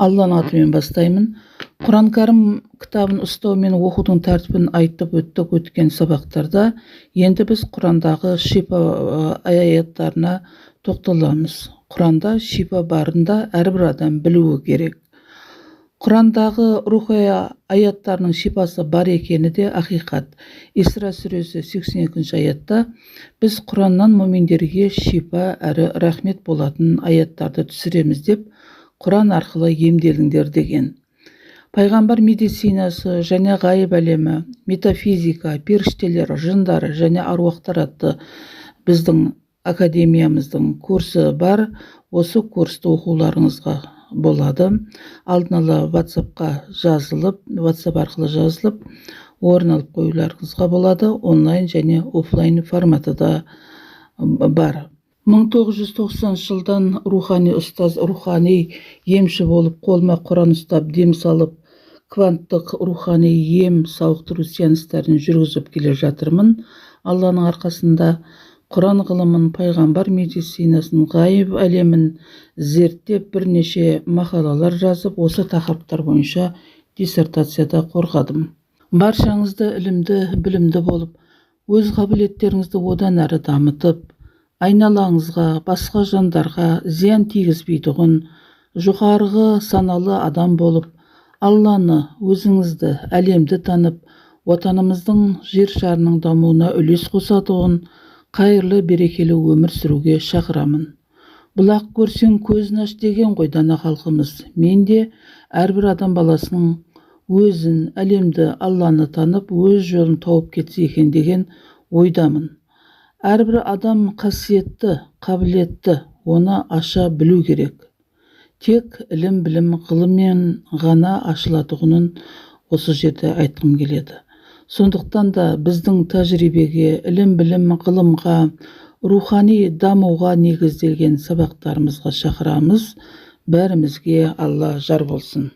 Алланың атымен бастаймын. Құран кәрім кітабын ұстау мен оқудың тәртібін айтып өткен сабақтарда енді біз Құрандағы шипа аяттарына тоқталамыз. Құранда шипа барында әрбір адам білуі керек. Құрандағы рухи аяттарының шипасы бар екені де ақиқат. Исра сүресі 82 аятта біз Құраннан мүминдерге шипа әрі рахмет болатын аяттарды түсіреміз деп Құран арқылы емделіңдер деген. Пайғамбар медицинасы және ғайып әлемі, метафизика, періштелер, жындары және аруақтар атты біздің академиямыздың курсы бар. Осы курсты оқуларыңызға болады. Алдын ала WhatsApp арқылы жазылып, орын алып қоюларыңызға болады. Онлайн және офлайн форматы да бар. 1990 жылдан рухани ұстаз, рухани емші болып, қолыма Құран ұстап, дем салып, кванттық рухани ем сауықтыру сеанстарын жүргізіп келе жатырмын. Алланың арқасында Құран ғылымын, пайғамбар медицинасын, ғайып әлемін зерттеп, бірнеше мақалалар жазып, осы тақырыптар бойынша диссертацияда қорғадым. Баршаңызды ілімді, білімді болып, өз қабілеттеріңізді одан әрі дамытып, айналаңызға, басқа жандарға зиян тигізбейтұғын жоғарғы саналы адам болып, Алланы, өзіңізді, әлемді танып, отанымыздың жер шарының дамуына үлес қосатұғын қайырлы, берекелі өмір сүруге шақырамын. Бұлақ көрсең көзін аш деген ғой дана халқымыз. Мен де әрбір адам баласының өзін, әлемді, Алланы танып, өз жолын тауып кетсе екен деген ойдамын. Әрбір адам қасиетті, қабілетті, оны аша білу керек. Тек ілім, білім, ғылыммен ғана ашылатұғынын осы жерде айтқым келеді. Сондықтан да біздің тәжірибеге, ілім, білім, ғылымға, рухани дамуға негізделген сабақтарымызға шақырамыз. Бәрімізге Алла жар болсын.